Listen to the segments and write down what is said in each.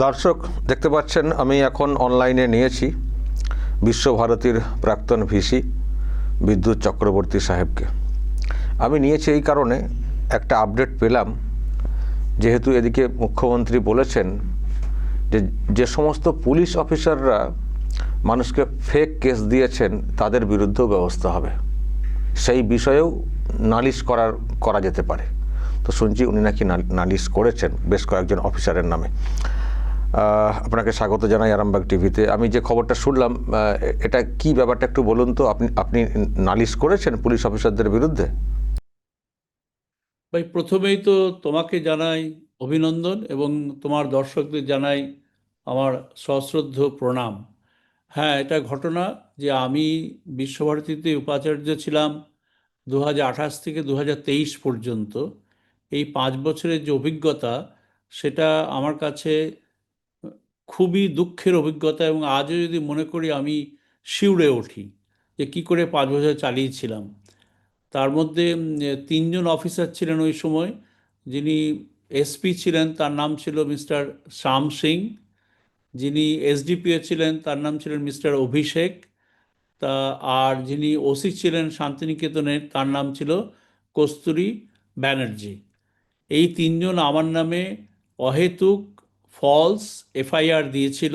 দর্শক দেখতে পাচ্ছেন আমি এখন অনলাইনে নিয়েছি বিশ্বভারতীর প্রাক্তন ভিসি বিদ্যুৎ চক্রবর্তী সাহেবকে। আমি নিয়েছি এই কারণে, একটা আপডেট পেলাম, যেহেতু এদিকে মুখ্যমন্ত্রী বলেছেন যে যে সমস্ত পুলিশ অফিসাররা মানুষকে ফেক কেস দিয়েছেন তাদের বিরুদ্ধেও ব্যবস্থা হবে, সেই বিষয়েও নালিশ করা যেতে পারে। তো শুনছি উনি নাকি নালিশ করেছেন বেশ কয়েকজন অফিসারের নামে। আপনাকে স্বাগত জানাই আরামবাগ টিভিতে। আমি যে খবরটা শুনলাম, এটা কি ব্যাপারটা একটু বলুন তো। আপনি নালিশ করেছেন পুলিশ অফিসারদের বিরুদ্ধে? ভাই, প্রথমেই তো তোমাকে জানাই অভিনন্দন এবং তোমার দর্শকদের জানাই আমার সশ্রদ্ধ প্রণাম। হ্যাঁ, এটা ঘটনা যে আমি বিশ্বভারতীতে উপাচার্য ছিলাম 2028 থেকে 2023 পর্যন্ত। এই 5 বছরের যে অভিজ্ঞতা, সেটা আমার কাছে খুবই দুঃখের অভিজ্ঞতা, এবং আজও যদি মনে করি আমি শিউরে উঠি যে কী করে 5 বছর চালিয়েছিলাম। তার মধ্যে 3জন অফিসার ছিলেন ওই সময়। যিনি এসপি ছিলেন তার নাম ছিল মিস্টার শ্যাম সিং। যিনি এসডিপিও ছিলেন তার নাম ছিলেন মিস্টার অভিষেক। তা আর যিনি ওসি ছিলেন শান্তিনিকেতনের তার নাম ছিল কস্তুরী ব্যানার্জি। এই 3জন আমার নামে অহেতুক ফলস এফআইআর দিয়েছিল।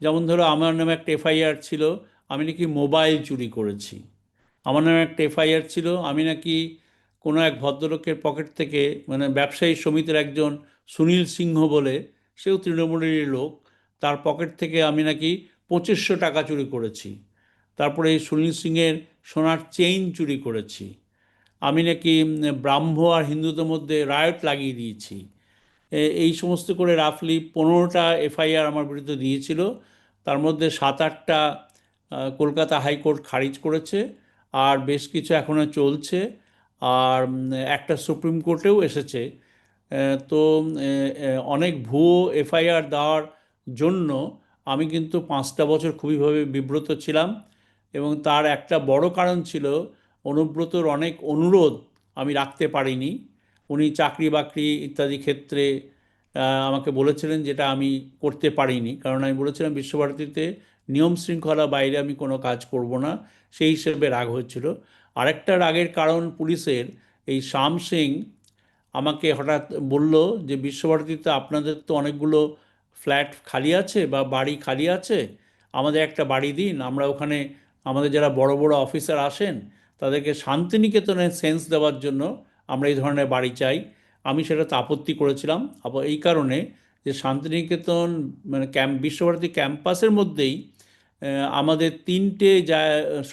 যেমন ধরো, আমার নামে একটা এফআইআর ছিল আমি নাকি মোবাইল চুরি করেছি। আমার নামে একটা এফআইআর ছিল আমি নাকি কোনো এক ভদ্রলোকের পকেট থেকে, মানে ব্যবসায়ী সমিতির একজন সুনীল সিংহ বলে, সেও তৃণমূলেরই লোক, তার পকেট থেকে আমি নাকি 2500 টাকা চুরি করেছি। তারপরে এই সুনীল সিংয়ের সোনার চেইন চুরি করেছি। আমি নাকি ব্রাহ্ম আর হিন্দুদের মধ্যে রায়ট লাগিয়ে দিয়েছি। এই সমস্ত করে রাফলি 15টা এফআইআর আমার বিরুদ্ধে দিয়েছিল। তার মধ্যে 7-8টা কলকাতা হাইকোর্ট খারিজ করেছে, আর বেশ কিছু এখনও চলছে, আর একটা সুপ্রিম কোর্টেও এসেছে। তো অনেক ভুয়ো এফআইআর দেওয়ার জন্য আমি কিন্তু 5টা বছর খুবইভাবে বিব্রত ছিলাম। এবং তার একটা বড় কারণ ছিল, অনুব্রতর অনেক অনুরোধ আমি রাখতে পারিনি। উনি চাকরি বাকরি ইত্যাদি ক্ষেত্রে আমাকে বলেছিলেন, যেটা আমি করতে পারিনি, কারণ আমি বলেছিলাম বিশ্বভারতীতে নিয়ম শৃঙ্খলা বাইরে আমি কোনো কাজ করব না। সেই হিসেবে রাগ হয়েছিল। আরেকটা রাগের কারণ, পুলিশের এই শ্যাম সিং আমাকে হঠাৎ বলল যে বিশ্বভারতীতে আপনাদের তো অনেকগুলো ফ্ল্যাট খালি আছে বা বাড়ি খালি আছে, আমাদের একটা বাড়ি দিন, আমরা ওখানে আমাদের যারা বড় বড় অফিসার আসেন তাদেরকে শান্তিনিকেতনের সেন্স দেওয়ার জন্য আমরা এই ধরনের বাড়ি চাই। আমি সেটাতে আপত্তি করেছিলাম, আবার এই কারণে যে শান্তিনিকেতন মানে বিশ্বভারতী ক্যাম্পাসের মধ্যেই আমাদের 3টে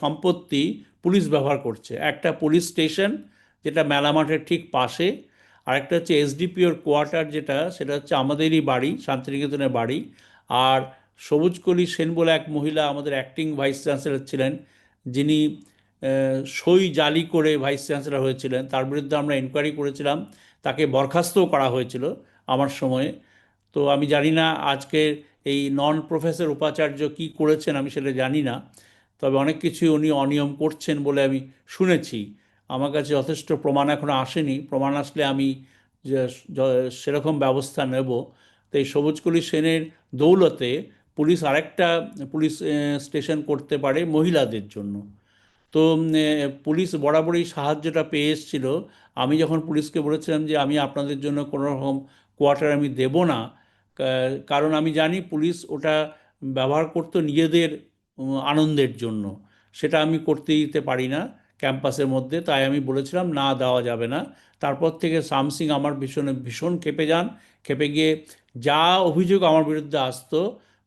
সম্পত্তি পুলিশ ব্যবহার করছে। একটা পুলিশ স্টেশন, যেটা মেলামাঠের ঠিক পাশে। আরেকটা হচ্ছে এসডিপিওর কোয়ার্টার, সেটা হচ্ছে আমাদেরই বাড়ি, শান্তিনিকেতনের বাড়ি। আর সবুজকলি সেন বলে এক মহিলা আমাদের অ্যাক্টিং ভাইস চ্যান্সেলর ছিলেন, যিনি সই জালি করে ভাইস চ্যান্সেলর হয়েছিলেন, তার বিরুদ্ধে আমরা এনকোয়ারি করেছিলাম, তাকে বরখাস্তও করা হয়েছিল আমার সময়ে। তো আমি জানি না আজকে এই নন প্রফেসর উপাচার্য কি করেছেন, আমি সেটা জানি না। তবে অনেক কিছুই উনি অনিয়ম করছেন বলে আমি শুনেছি। আমার কাছে যথেষ্ট প্রমাণ এখনও আসেনি, প্রমাণ আসলে আমি সেরকম ব্যবস্থা নেব। তো এই সবুজকলি সেনের দৌলতে পুলিশ আরেকটা পুলিশ স্টেশন করতে পারে মহিলাদের জন্য। তো পুলিশ বরাবরই সাহায্যটা পেয়ে এসেছিল। আমি যখন পুলিশকে বলেছিলাম যে আমি আপনাদের জন্য কোনো রকম কোয়ার্টার আমি দেব না, কারণ আমি জানি পুলিশ ওটা ব্যবহার করতো নিজেদের আনন্দের জন্য, সেটা আমি করতে দিতে পারি না ক্যাম্পাসের মধ্যে, তাই আমি বলেছিলাম না, দেওয়া যাবে না। তারপর থেকে শামসিং আমার ভীষণ ভীষণ ক্ষেপে যান। ক্ষেপে গিয়ে যা অভিযোগ আমার বিরুদ্ধে আসতো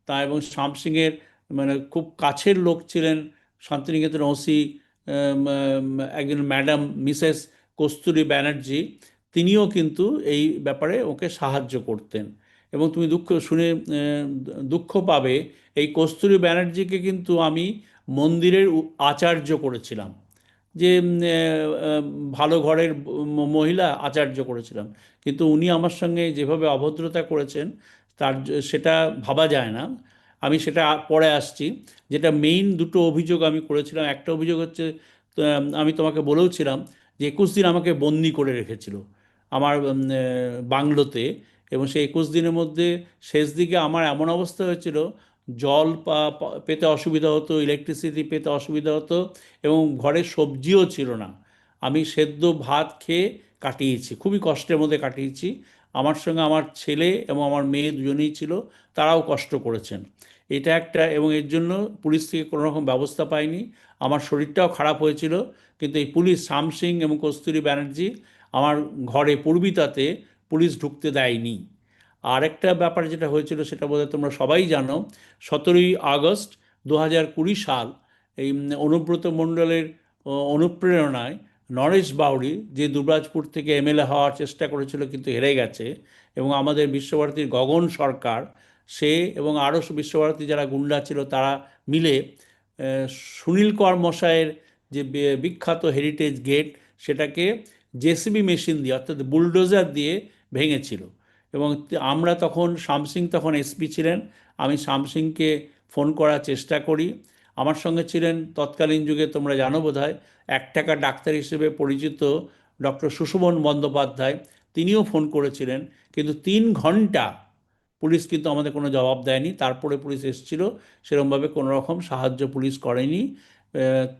তা, এবং শামসিংয়ের মানে খুব কাছের লোক ছিলেন শান্তিনিকেতন ওসি একজন ম্যাডাম মিসেস কস্তুরী ব্যানার্জি, তিনিও কিন্তু এই ব্যাপারে ওকে সাহায্য করতেন। এবং তুমি দুঃখ পাবে, এই কস্তুরী ব্যানার্জিকে কিন্তু আমি মন্দিরের আচার্য করেছিলাম, যে ভালো ঘরের মহিলা আচার্য করেছিলাম। কিন্তু উনি আমার সঙ্গে যেভাবে অভদ্রতা করেছেন, সেটা ভাবা যায় না। আমি সেটা পরে আসছি। যেটা মেইন দুটো অভিযোগ আমি করেছিলাম, একটা অভিযোগ হচ্ছে, আমি তোমাকে বলেওছিলাম যে 21 দিন আমাকে বন্দি করে রেখেছিল আমার বাংলোতে। এবং সেই 21 দিনের মধ্যে শেষ দিকে আমার এমন অবস্থা হয়েছিল, জল পেতে অসুবিধা হতো, ইলেকট্রিসিটি পেতে অসুবিধা হতো, এবং ঘরে সবজিও ছিল না। আমি সেদ্ধ ভাত খেয়ে কাটিয়েছি, খুবই কষ্টের মধ্যে কাটিয়েছি। আমার সঙ্গে আমার ছেলে এবং আমার মেয়ে দুজনেই ছিল, তারাও কষ্ট করেছেন। এটা একটা, এবং এর জন্য পুলিশ থেকে কোনো রকম ব্যবস্থা পাইনি। আমার শরীরটাও খারাপ হয়েছিল, কিন্তু এই পুলিশ শাম সিং এবং কস্তুরী ব্যানার্জি আমার ঘরে পূর্বিতাতে পুলিশ ঢুকতে দেয়নি। আর একটা ব্যাপার যেটা হয়েছিল সেটা বোধহয় তোমরা সবাই জানো, 17ই আগস্ট 2020 সাল, এই অনুব্রত মণ্ডলের অনুপ্রেরণায় নরেশ বাউরি, যে দুবরাজপুর থেকে এমএলএ হওয়ার চেষ্টা করেছিল কিন্তু হেরে গেছে, এবং আমাদের বিশ্বভারতীর গগন সরকার, সে এবং আরও বিশ্বভারতী যারা গুন্ডা ছিল তারা মিলে সুনীল কর মশাইয়ের যে বিখ্যাত হেরিটেজ গেট, সেটাকে জেসিবি মেশিন দিয়ে, অর্থাৎ বুলডোজার দিয়ে ভেঙেছিল। এবং আমরা তখন, শামসিং তখন এসপি ছিলেন, আমি শামসিংকে ফোন করার চেষ্টা করি। আমার সঙ্গে ছিলেন তৎকালীন যুগে, তোমরা জানো বোধহয়, 1 টাকা ডাক্তার হিসেবে পরিচিত ডক্টর সুশোভন বন্দ্যোপাধ্যায়, তিনিও ফোন করেছিলেন। কিন্তু 3 ঘন্টা পুলিশ কিন্তু আমাদের কোনো জবাব দেয়নি। তারপরে পুলিশ এসেছিল, সেরকমভাবে কোনো রকম সাহায্য পুলিশ করেনি।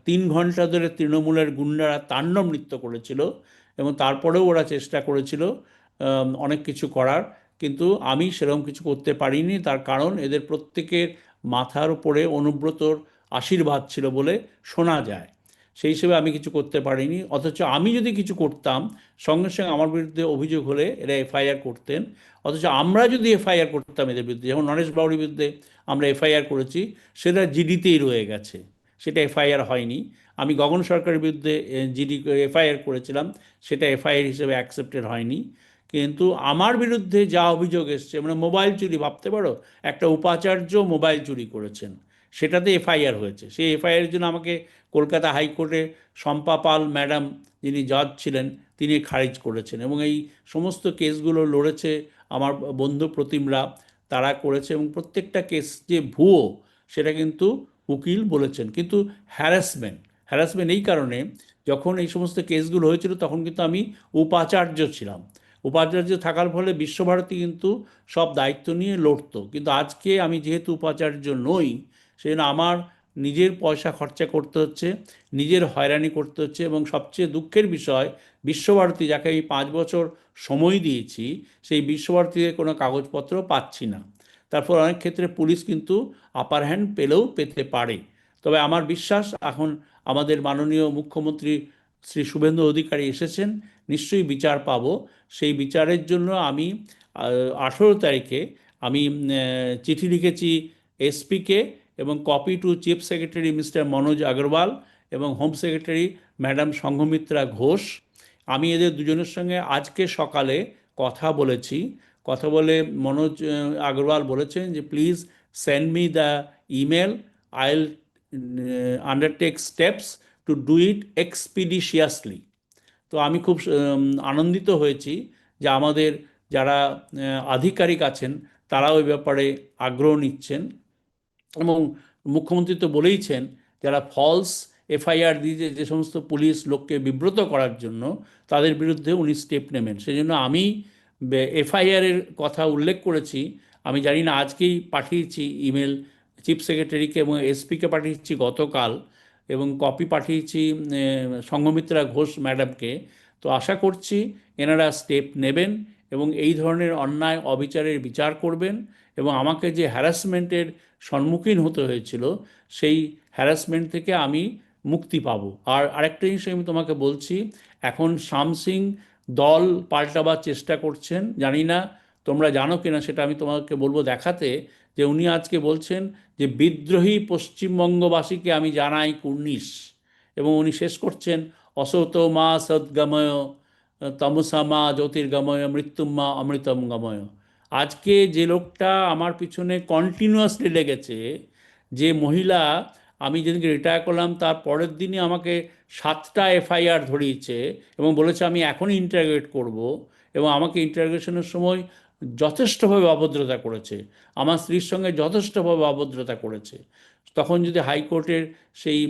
3 ঘন্টা ধরে তৃণমূলের গুন্ডারা তাণ্ডব নৃত্য করেছিল, এবং তারপরেও ওরা চেষ্টা করেছিল অনেক কিছু করার, কিন্তু আমি সেরকম কিছু করতে পারিনি। তার কারণ এদের প্রত্যেকের মাথার উপরে অনুব্রতর আশীর্বাদ ছিল বলে শোনা যায়। সেই হিসেবে আমি কিছু করতে পারিনি। অথচ আমি যদি কিছু করতাম, সঙ্গে সঙ্গে আমার বিরুদ্ধে অভিযোগ হলে এরা এফআইআর করতেন। অথচ আমরা যদি এফআইআর করতাম এদের বিরুদ্ধে, যেমন নরেশ বাউরির বিরুদ্ধে আমরা এফআইআর করেছি, সেটা জিডিতেই রয়ে গেছে, সেটা এফআইআর হয়নি। আমি গগন সরকারের বিরুদ্ধে জিডি এফআইআর করেছিলাম, সেটা এফআইআর হিসেবে অ্যাকসেপ্টেড হয়নি। কিন্তু আমার বিরুদ্ধে যা অভিযোগ এসছে, মানে মোবাইল চুরি, ভাবতে পারো, একটা উপাচার্য মোবাইল চুরি করেছেন, সেটাতে এফআইআর হয়েছে। সেই এফআইআরের জন্য আমাকে কলকাতা হাইকোর্টে শম্পা পাল ম্যাডাম, যিনি জজ ছিলেন, তিনি খারিজ করেছেন। এবং এই সমস্ত কেসগুলো লড়েছে আমার বন্ধু প্রতিমরা, তারা করেছে, এবং প্রত্যেকটা কেস যে ভুয়ো সেটা কিন্তু উকিল বলেছেন। কিন্তু হ্যারাসমেন্ট হ্যারাসমেন্ট এই কারণে, যখন এই সমস্ত কেসগুলো হয়েছিল তখন কিন্তু আমি উপাচার্য ছিলাম। উপাচার্য থাকার ফলে বিশ্বভারতী কিন্তু সব দায়িত্ব নিয়ে লড়তো। কিন্তু আজকে আমি যেহেতু উপাচার্য নই, সেই জন্য আমার নিজের পয়সা খরচা করতে হচ্ছে, নিজের হয়রানি করতে হচ্ছে, এবং সবচেয়ে দুঃখের বিষয়, বিশ্বভারতী, যাকে আমি 5 বছর সময় দিয়েছি, সেই বিশ্বভারতীতে কোনো কাগজপত্র পাচ্ছি না। তারপর অনেক ক্ষেত্রে পুলিশ কিন্তু আপার হ্যান্ড পেলেও পেতে পারে। তবে আমার বিশ্বাস, এখন আমাদের মাননীয় মুখ্যমন্ত্রী শ্রী শুভেন্দু অধিকারী এসেছেন, নিশ্চয়ই বিচার পাবো। সেই বিচারের জন্য আমি 18 তারিখে আমি চিঠি লিখেছি এসপিকে, এবং copy to chief secretary mister Manoj Agarwal এবং হোম সেক্রেটারি ম্যাডাম সংঘমিত্রা ঘোষ। আমি এদের দুজনের সঙ্গে আজকে সকালে কথা বলেছি। কথা বলে মনোজ আগরওয়াল বলেছেন যে please send me the email, I will undertake steps to do it expeditiously. তো আমি খুব আনন্দিত হয়েছি যে আমাদের যারা আধিকারিক আছেন তারাও ওই ব্যাপারে আগ্রহ নিচ্ছেন। এবং মুখ্যমন্ত্রী তো বলেইছেন, যারা ফলস এফআইআর দিয়ে যে সমস্ত পুলিশ লোককে বিব্রত করার জন্য, তাদের বিরুদ্ধে উনি স্টেপ নেবেন। সেই জন্য আমি এফআইআরের কথা উল্লেখ করেছি। আমি জানি না, আজকেই পাঠিয়েছি ইমেল চিফ সেক্রেটারিকে এবং এসপিকে পাঠিয়েছি গতকাল, এবং কপি পাঠিয়েছি সংঘমিত্রা ঘোষ ম্যাডামকে। তো আশা করছি এনারা স্টেপ নেবেন এবং এই ধরনের অন্যায় অবিচারের বিচার করবেন, এবং আমাকে যে হ্যারাসমেন্টের সম্মুখীন হতে হয়েছিল, সেই হ্যারাসমেন্ট থেকে আমি মুক্তি পাব। আর আরেকটা জিনিস আমি তোমাকে বলছি, এখন শাম সিং দল পাল্টাবার চেষ্টা করছেন। জানি না তোমরা জানো কিনা, সেটা আমি তোমাকে বলবো দেখাতে, যে উনি আজকে বলছেন যে বিদ্রোহী পশ্চিমবঙ্গবাসীকে আমি জানাই কুর্নিশ, এবং উনি শেষ করছেন অসৌত মা সদ্গময় তমসা মা জ্যোতির্গময় মৃত্যুম্মা অমৃতম গময়। আজকে যে লোকটা আমার পিছনে কন্টিনিউয়াসলি লেগেছে, যে মহিলা, আমি যেদিনকে রিটায়ার করলাম তার পরের দিনই আমাকে 7টা এফআইআর ধরিয়েছে এবং বলেছে আমি এখনই ইন্টারোগেট করব, এবং আমাকে ইন্টারোগেশনের সময় যথেষ্টভাবে অভদ্রতা করেছে, আমার স্ত্রীর সঙ্গে যথেষ্টভাবে অভদ্রতা করেছে। তখন যদি হাইকোর্টের সেই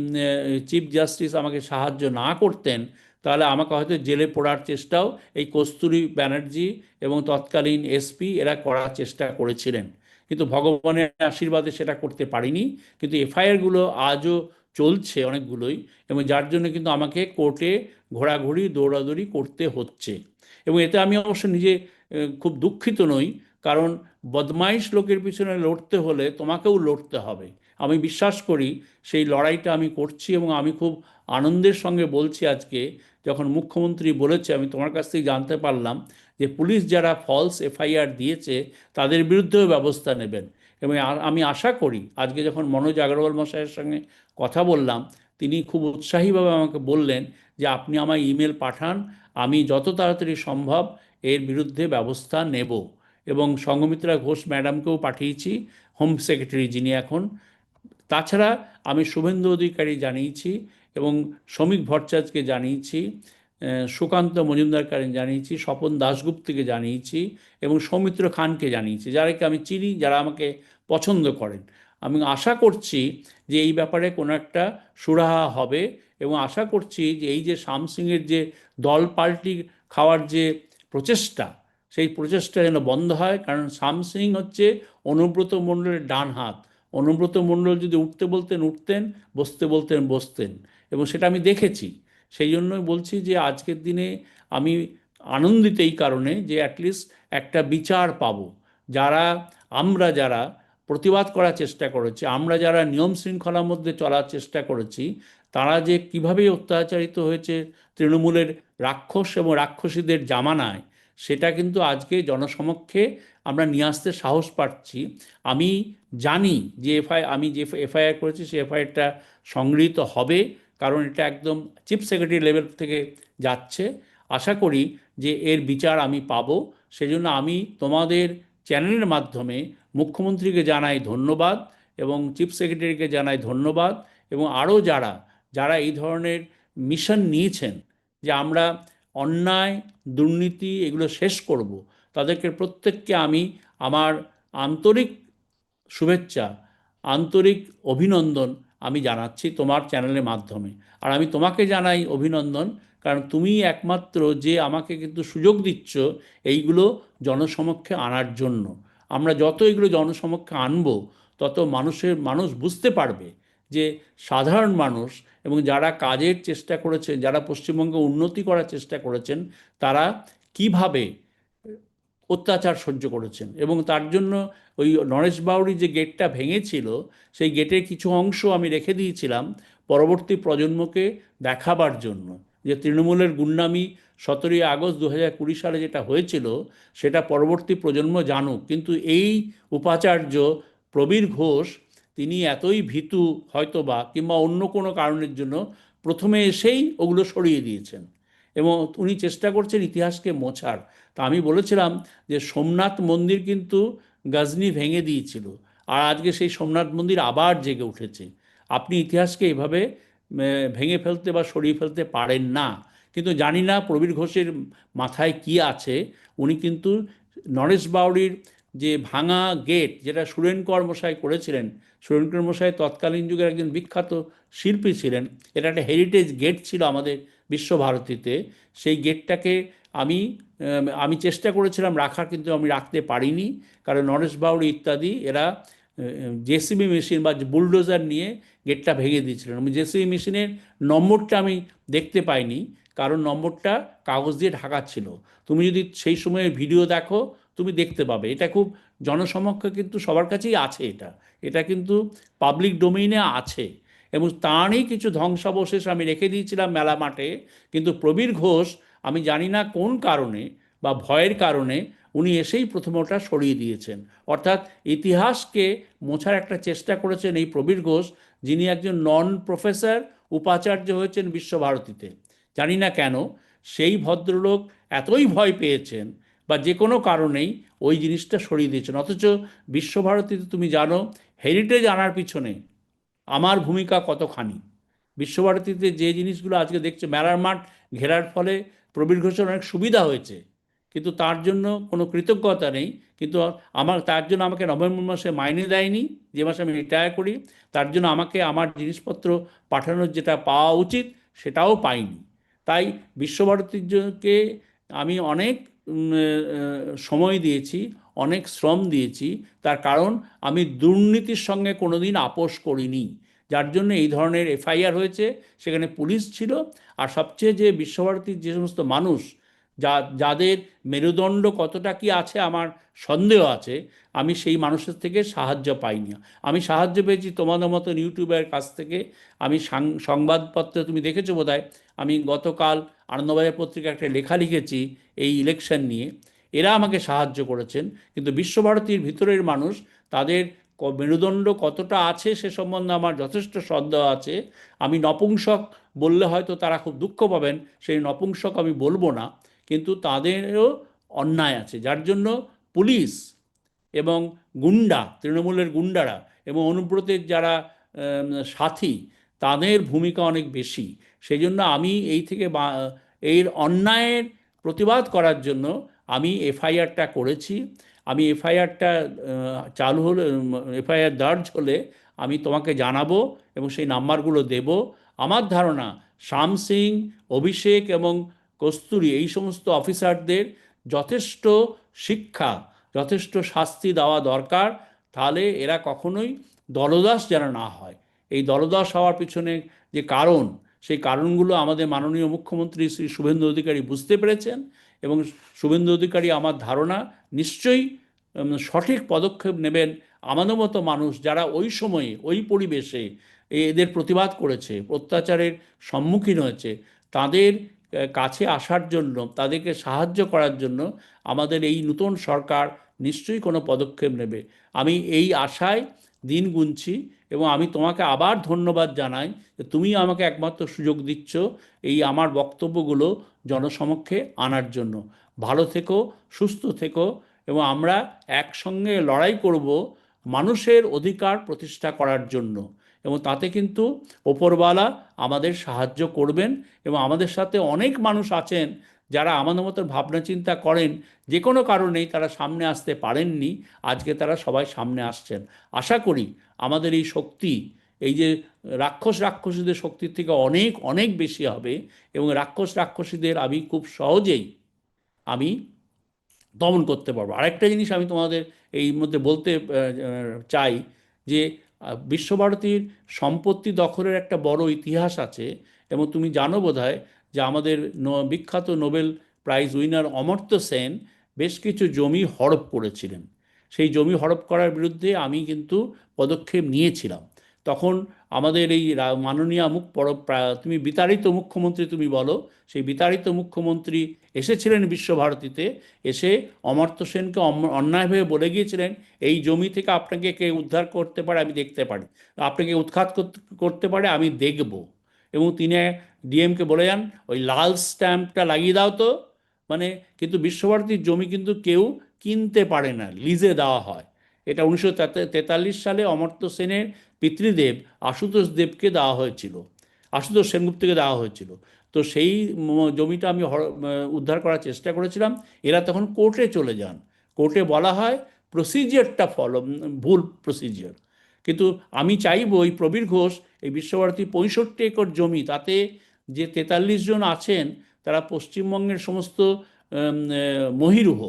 চিফ জাস্টিস আমাকে সাহায্য না করতেন, তাহলে আমাকে হয়তো জেলে পোড়ার চেষ্টাও এই কস্তুরী ব্যানার্জি এবং তৎকালীন এসপি এরা করার চেষ্টা করেছিলেন, কিন্তু ভগবানের আশীর্বাদে সেটা করতে পারিনি। কিন্তু এফআইআরগুলো আজও চলছে অনেকগুলোই, এবং যার জন্য কিন্তু আমাকে কোর্টে ঘোরাঘুরি দৌড়াদৌড়ি করতে হচ্ছে। এবং এতে আমি অবশ্য নিজে খুব দুঃখিত নই, কারণ বদমাইশ লোকের পিছনে লড়তে হলে তোমাকেও লড়তে হবে। আমি বিশ্বাস করি সেই লড়াইটা আমি করছি, এবং আমি খুব আনন্দের সঙ্গে বলছি আজকে, যখন মুখ্যমন্ত্রী বলেছে, আমি তোমার কাছ থেকে জানতে পারলাম যে পুলিশ যারা ফলস এফআইআর দিয়েছে তাদের বিরুদ্ধেও ব্যবস্থা নেবেন। এবং আমি আশা করি, আজকে যখন মনোজ আগরওয়াল মশাইয়ের সঙ্গে কথা বললাম, তিনি খুব উৎসাহীভাবে আমাকে বললেন যে আপনি আমায় ইমেল পাঠান, আমি যত তাড়াতাড়ি সম্ভব এর বিরুদ্ধে ব্যবস্থা নেব। এবং সঙ্ঘমিত্রা ঘোষ ম্যাডামকেও পাঠিয়েছি, হোম সেক্রেটারি যিনি এখন। তাছাড়া আমি শুভেন্দু অধিকারী জানিয়েছি, এবং শ্রমিক ভট্টাচার্যকে জানিয়েছি, সুকান্ত মজুমদারকে জানিয়েছি, স্বপন দাশগুপ্তকে জানিয়েছি, এবং সৌমিত্র খানকে জানিয়েছি, যারাকে আমি চিনি, যারা আমাকে পছন্দ করেন। আমি আশা করছি যে এই ব্যাপারে কোনো একটা সুরাহা হবে, এবং আশা করছি যে এই যে শাম সিংয়ের যে দল পাল্টি খাওয়ার যে প্রচেষ্টা, সেই প্রচেষ্টা যেন বন্ধ হয়। কারণ শাম সিং হচ্ছে অনুব্রত মণ্ডলের ডান হাত। অনুব্রত মণ্ডল যদি উঠতে বলতেন উঠতেন, বসতে বলতেন বসতেন, এবং সেটা আমি দেখেছি। সেই জন্যই বলছি যে আজকের দিনে আমি আনন্দিত এই কারণে যে অ্যাটলিস্ট একটা বিচার পাবো। আমরা যারা প্রতিবাদ করার চেষ্টা করেছি, আমরা যারা নিয়ম শৃঙ্খলার মধ্যে চলার চেষ্টা করেছি, তারা যে কীভাবে অত্যাচারিত হয়েছে তৃণমূলের রাক্ষস এবং রাক্ষসীদের জামানায়, সেটা কিন্তু আজকে জনসমক্ষে আমরা নিয়ে আসতে সাহস পাচ্ছি। আমি জানি যে আমি যে এফআইআর করেছি সেই এফআইআরটা সংগৃহীত হবে, কারণ এটা একদম চিফ সেক্রেটারি লেভেল থেকে যাচ্ছে। আশা করি যে এর বিচার আমি পাবো। সেজন্য আমি তোমাদের চ্যানেলের মাধ্যমে মুখ্যমন্ত্রীকে জানাই ধন্যবাদ, এবং চিফ সেক্রেটারিকে জানাই ধন্যবাদ, এবং আরও যারা যারা এই ধরনের মিশন নিয়েছেন যে আমরা অন্যায় দুর্নীতি এগুলো শেষ করব, তাদেরকে প্রত্যেককে আমি আমার আন্তরিক শুভেচ্ছা, আন্তরিক অভিনন্দন আমি জানাচ্ছি তোমার চ্যানেলের মাধ্যমে। আর আমি তোমাকে জানাই অভিনন্দন, কারণ তুমি একমাত্র যে আমাকে কিন্তু সুযোগ দিচ্ছ এইগুলো জনসমক্ষে আনার জন্য। আমরা যত এগুলো জনসমক্ষে আনবো, তত মানুষ বুঝতে পারবে যে সাধারণ মানুষ এবং যারা কাজের চেষ্টা করেছেন, যারা পশ্চিমবঙ্গে উন্নতি করার চেষ্টা করেছেন, তারা কিভাবে অত্যাচার সহ্য করেছেন। এবং তার জন্য ওই নরেশ বাউরি যে গেটটা ভেঙেছিল, সেই গেটের কিছু অংশ আমি রেখে দিয়েছিলাম পরবর্তী প্রজন্মকে দেখাবার জন্য, যে তৃণমূলের গুন্ডামি 17ই আগস্ট 2020 সালে যেটা হয়েছিল সেটা পরবর্তী প্রজন্ম জানুক। কিন্তু এই উপাচার্য প্রবীর ঘোষ, তিনি এতই ভীতু হয়তোবা, কিংবা অন্য কোনো কারণের জন্য প্রথমে এসেই ওগুলো সরিয়ে দিয়েছেন, এবং উনি চেষ্টা করছেন ইতিহাসকে মোছার। তা আমি বলেছিলাম যে সোমনাথ মন্দির কিন্তু গজনি ভেঙে দিয়েছিল, আর আজকে সেই সোমনাথ মন্দির আবার জেগে উঠেছে। আপনি ইতিহাসকে এভাবে ভেঙে ফেলতে বা সরিয়ে ফেলতে পারেন না। কিন্তু জানি না প্রবীর ঘোষের মাথায় কি আছে, উনি কিন্তু নরেশ বাউরির যে ভাঙা গেট, যেটা সুরেনকর মশাই করেছিলেন, সুরেনকর মশাই তৎকালীন যুগের একজন বিখ্যাত শিল্পী ছিলেন, এটা একটা হেরিটেজ গেট ছিল আমাদের বিশ্বভারতীতে। সেই গেটটাকে আমি চেষ্টা করেছিলাম রাখার, কিন্তু আমি রাখতে পারিনি, কারণ নরেশ বাউরি ইত্যাদি এরা জেসিবি মেশিন বা বুলডোজার নিয়ে গেটটা ভেঙে দিয়েছিলেন। আমি জেসিবি মেশিনের নম্বরটা আমি দেখতে পাইনি, কারণ নম্বরটা কাগজ দিয়ে ঢাকা ছিল। তুমি যদি সেই সময়ের ভিডিও দেখো, তুমি দেখতে পাবে। এটা খুব জনসমক্ষে কিন্তু সবার কাছেই আছে, এটা কিন্তু পাবলিক ডোমেইনে আছে। এবং তারই কিছু ধ্বংসাবশেষ আমি রেখে দিয়েছিলাম মেলা মাঠে, কিন্তু প্রবীর ঘোষ আমি জানি না কোন কারণে বা ভয়ের কারণে উনি এসেই প্রথম ওটা সরিয়ে দিয়েছেন। অর্থাৎ ইতিহাসকে মোছার একটা চেষ্টা করেছেন এই প্রবীর ঘোষ, যিনি একজন নন প্রফেসর উপাচার্য হয়েছেন বিশ্বভারতীতে। জানি না কেন সেই ভদ্রলোক এতই ভয় পেয়েছেন বা যে কোনো কারণেই ওই জিনিসটা সরিয়ে দিয়েছেন। অথচ বিশ্বভারতীতে তুমি জানো হেরিটেজ আনার পিছনে আমার ভূমিকা কতখানি। বিশ্বভারতীতে যে জিনিসগুলো আজকে দেখছে, মেলার মাঠ ঘেরার ফলে প্রবীর ঘোষের অনেক সুবিধা হয়েছে, কিন্তু তার জন্য কোনো কৃতজ্ঞতা নেই। কিন্তু তার জন্য আমাকে নভেম্বর মাসে মাইনে দেয়নি, যে মাসে আমি রিটায়ার করি। তার জন্য আমাকে আমার জিনিসপত্র পাঠানোর যেটা পাওয়া উচিত সেটাও পাইনি। তাই বিশ্বভারতীকে আমি অনেক সময় দিয়েছি, অনেক শ্রম দিয়েছি। তার কারণ আমি দুর্নীতির সঙ্গে কোনোদিন আপোষ করিনি, যার জন্য এই ধরনের এফআইআর হয়েছে। সেখানে পুলিশ ছিল। আর সবচেয়ে যে বিশ্বভারতীর যে সমস্ত মানুষ যাদের মেরুদণ্ড কতটা কি আছে আমার সন্দেহ আছে, আমি সেই মানুষের থেকে সাহায্য পাইনি। আমি সাহায্য পেয়েছি তোমাদের মতন ইউটিউবের কাছ থেকে। আমি সংবাদপত্রে তুমি দেখেছো বোধহয়, আমি গতকাল আনন্দবাজার পত্রিকায় একটা লেখা লিখেছি এই ইলেকশন নিয়ে। এরা আমাকে সাহায্য করেছেন। কিন্তু বিশ্বভারতীর ভিতরের মানুষ, তাদের মেরুদণ্ড কতটা আছে সে সম্বন্ধে আমার যথেষ্ট সন্দেহ আছে। আমি নপুংসক বললে হয়তো তারা খুব দুঃখ পাবেন, সেই নপুংসক আমি বলবো না, কিন্তু তাদেরও অন্যায় আছে, যার জন্য পুলিশ এবং গুন্ডা, তৃণমূলের গুন্ডারা এবং অনুব্রতের যারা সাথী, তাদের ভূমিকা অনেক বেশি। সেই জন্য আমি এই থেকে এর অন্যায়ের প্রতিবাদ করার জন্য আমি এফআইআরটা করেছি। আমি এফআইআরটা চালু হলে, এফআইআর দর্জ হলে আমি তোমাকে জানাবো এবং সেই নাম্বারগুলো দেব। আমার ধারণা শ্যাম সিং, অভিষেক এবং কস্তুরী এই সমস্ত অফিসারদের যথেষ্ট শিক্ষা, যথেষ্ট শাস্তি দেওয়া দরকার। তাহলে এরা কখনোই দলদাস যেন না হয়। এই দলদাস হওয়ার পিছনে যে কারণ, সেই কারণগুলো আমাদের মাননীয় মুখ্যমন্ত্রী শ্রী শুভেন্দু অধিকারী বুঝতে পেরেছেন। এবং শুভেন্দু অধিকারী আমার ধারণা নিশ্চয়ই সঠিক পদক্ষেপ নেবেন। আমাদের মতো মানুষ যারা ওই সময়ে ওই পরিবেশে এদের প্রতিবাদ করেছে, অত্যাচারের সম্মুখীন হয়েছে, তাদের কাছে আসার জন্য, তাদেরকে সাহায্য করার জন্য আমাদের এই নতুন সরকার নিশ্চয়ই কোনো পদক্ষেপ নেবে। আমি এই আশায় দিন গুনছি এবং আমি তোমাকে আবার ধন্যবাদ জানাই যে তুমি আমাকে একমাত্র সুযোগ দিচ্ছ এই আমার বক্তব্যগুলো জনসমক্ষে আনার জন্য। ভালো থেকো, সুস্থ থেকো এবং আমরা একসঙ্গে লড়াই করব মানুষের অধিকার প্রতিষ্ঠা করার জন্য। এবং তাতে কিন্তু ওপরওয়ালা আমাদের সাহায্য করবেন। এবং আমাদের সাথে অনেক মানুষ আছেন যারা আমাদের মতো ভাবনা চিন্তা করেন, যে কোনো কারণেই তারা সামনে আসতে পারেননি, আজকে তারা সবাই সামনে আসছেন। আশা করি আমাদের এই শক্তি, এই যে রাক্ষসীদের শক্তির থেকে অনেক অনেক বেশি হবে এবং রাক্ষসীদের আমি খুব সহজেই আমি দমন করতে পারবো। আরেকটা জিনিস আমি তোমাদের এই মধ্যে বলতে চাই যে বিশ্বভারতীর সম্পত্তি দখলের একটা বড় ইতিহাস আছে। এবং তুমি জানো বোধহয় যে আমাদের বিখ্যাত Nobel prize winner Amartya Sen বেশ কিছু জমি হড়প করেছিলেন। সেই জমি হড়প করার বিরুদ্ধে আমি কিন্তু পদক্ষেপ নিয়েছিলাম। তখন আমাদের এই মাননীয় তুমি বিতাড়িত মুখ্যমন্ত্রী তুমি বলো, সেই বিতাড়িত মুখ্যমন্ত্রী এসেছিলেন বিশ্বভারতীতে। এসে অমর্ত্য সেনকে অন্যায়ভাবে বলে গিয়েছিলেন এই জমি থেকে আপনাকে কে উদ্ধার করতে পারে আমি দেখতে পারি, আপনাকে উৎখাত করতে পারে আমি দেখব। এবং তিনি ডিএমকে বলে যান ওই লাল স্ট্যাম্পটা লাগিয়ে দাও তো। মানে কিন্তু বিশ্বভারতীর জমি কিন্তু কেউ কিনতে পারে না, লিজে দেওয়া হয়। এটা 1943 সালে অমর্ত্য সেনের পিতৃদেব আশুতোষ দেবকে দেওয়া হয়েছিল, আশুতোষ সেনগুপ্তকে দেওয়া হয়েছিল। তো সেই জমিটা আমি উদ্ধার করার চেষ্টা করেছিলাম। এরা তখন কোর্টে চলে যান। কোর্টে বলা হয় প্রসিজিয়ারটা ভুল প্রসিজিয়ার। কিন্তু আমি চাইব এই প্রবীর ঘোষ, এই বিশ্বভারতী 65 একর জমি, তাতে যে 43 জন আছেন তারা পশ্চিমবঙ্গের সমস্ত মহিরুহ।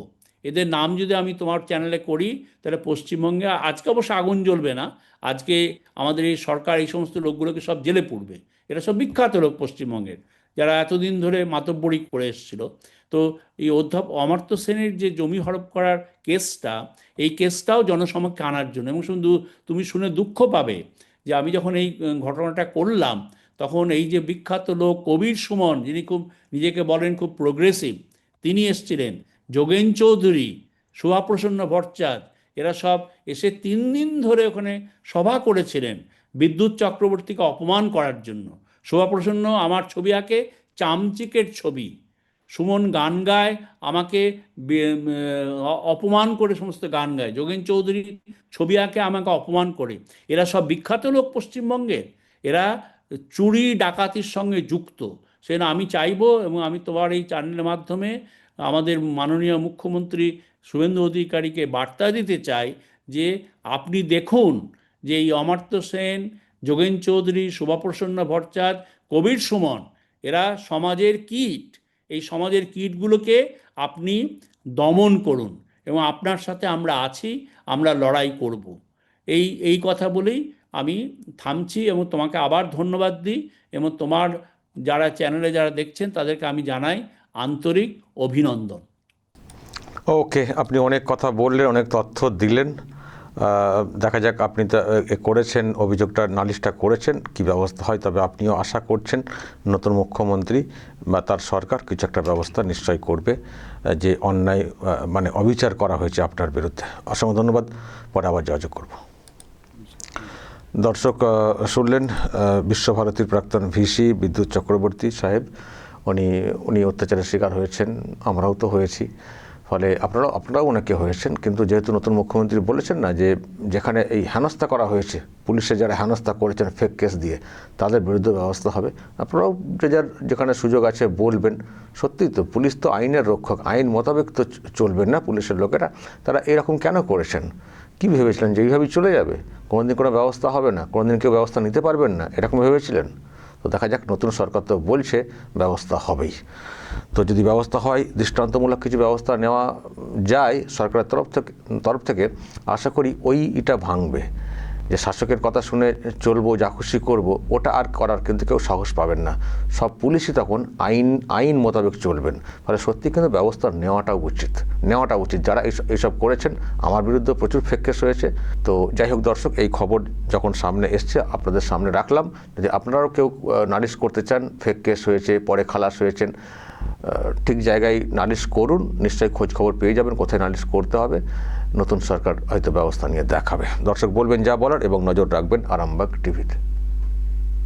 এদের নাম যদি আমি তোমার চ্যানেলে করি তাহলে পশ্চিমবঙ্গে আজকে অবশ্য আগুন জ্বলবে না, আজকে আমাদের এই সরকার এই সমস্ত লোকগুলোকে সব জেলে পুরবে। এরা সব বিখ্যাত লোক পশ্চিমবঙ্গের, যারা এতদিন ধরে মাতব্বরি করে এসেছিল। তো এই অমর্ত্য সেনের যে জমি হড়প করার কেসটা, এই কেসটাও জনসমক্ষে আনার জন্য। এবং শুধু তুমি শুনে দুঃখ পাবে যে আমি যখন এই ঘটনাটা করলাম তখন এই যে বিখ্যাত লোক কবির সুমন, যিনি খুব নিজেকে বলেন খুব প্রোগ্রেসিভ, তিনি এসছিলেন, যোগেন চৌধুরী, শোভাপ্রসন্ন ভট্টাচার্য, এরা সব এসে 3 দিন ধরে ওখানে সভা করেছিলেন বিদ্যুৎ চক্রবর্তীকে অপমান করার জন্য। শোভাপ্রসন্ন আমার ছবি আঁকে, চামচিকের ছবি। সুমন গান গায়, আমাকে অপমান করে সমস্ত গান গায়। যোগেন চৌধুরী ছবি আঁকে, আমাকে অপমান করে। এরা সব বিখ্যাত লোক পশ্চিমবঙ্গের, এরা চুরি ডাকাতির সঙ্গে যুক্ত। সেজন্য আমি চাইব এবং আমি তোমার এই চ্যানেলের মাধ্যমে আমাদের মাননীয় মুখ্যমন্ত্রী শুভেন্দু অধিকারীকে বার্তা দিতে চাই যে আপনি দেখুন যে এই অমর্ত্য সেন, যোগেন চৌধুরী, শোভাপ্রসন্ন ভট্টাচার্য, কবির সুমন, এরা সমাজের কীট। এই সমাজের কীটগুলোকে আপনি দমন করুন এবং আপনার সাথে আমরা আছি, আমরা লড়াই করব। এই কথা বলেই আমি থামছি এবং তোমাকে আবার ধন্যবাদ দিই এবং তোমার যারা চ্যানেলে যারা দেখছেন তাদেরকে আমি জানাই আন্তরিক অভিনন্দন। ওকে, আপনি অনেক কথা বললেন, অনেক তথ্য দিলেন। দেখা যাক, আপনি তো করেছেন অভিযোগটা, নালিশটা করেছেন, কি ব্যবস্থা হয়। তবে আপনিও আশা করছেন নতুন মুখ্যমন্ত্রী বা তার সরকার কিছু একটা ব্যবস্থা নিশ্চয়ই করবে, যে অন্যায় মানে অবিচার করা হয়েছে আপনার বিরুদ্ধে। অসংখ্য ধন্যবাদ, পরে আবার যোগাযোগ করব। দর্শক শুনলেন বিশ্বভারতীর প্রাক্তন ভিসি বিদ্যুৎ চক্রবর্তী সাহেব। উনি অত্যাচারের শিকার হয়েছেন, আমরাও তো হয়েছি, ফলে আপনারাও অনেকে হয়েছেন। কিন্তু যেহেতু নতুন মুখ্যমন্ত্রী বলেছেন না যে যেখানে এই হেনস্থা করা হয়েছে, পুলিশে যারা হেনস্থা করেছেন ফেক কেস দিয়ে, তাদের বিরুদ্ধে ব্যবস্থা হবে। আপনারাও যার যেখানে সুযোগ আছে বলবেন। সত্যিই তো পুলিশ তো আইনের রক্ষক, আইন মোতাবেক তো চলবেন না পুলিশের লোকেরা। তারা এরকম কেন করেছেন? কি ভেবেছিলেন যে এইভাবেই চলে যাবে, কোনোদিন কোনো ব্যবস্থা হবে না, কোনোদিন কেউ ব্যবস্থা নিতে পারবেন না, এরকম ভেবেছিলেন? তো দেখা যাক, নতুন সরকার তো বলছে ব্যবস্থা হবেই। তো যদি ব্যবস্থা হয়, দৃষ্টান্তমূলক কিছু ব্যবস্থা নেওয়া যায় সরকারের তরফ থেকে, আশা করি ইটা ভাঙবে। যে শাসকের কথা শুনে চলবো, যা খুশি করবো, ওটা আর করার কিন্তু কেউ সাহস পাবেন না। সব পুলিশই তখন আইন মোতাবেক চলবেন। ফলে সত্যি কিন্তু ব্যবস্থা নেওয়াটা উচিত। যারা এইসব করেছেন, আমার বিরুদ্ধে প্রচুর ফেক কেস হয়েছে। তো যাই হোক দর্শক, এই খবর যখন সামনে এসছে আপনাদের সামনে রাখলাম। যদি আপনারাও কেউ নালিশ করতে চান, ফেক কেস হয়েছে, পরে খালাস হয়েছেন, ঠিক জায়গায় নালিশ করুন, নিশ্চয়ই খোঁজ খবর পেয়ে যাবেন কোথায় নালিশ করতে হবে। নতুন সরকার হয়তো ব্যবস্থা নিয়ে দেখাবে। দর্শক বলবেন যা বলার এবং নজর রাখবেন আরামবাগ টিভিতে।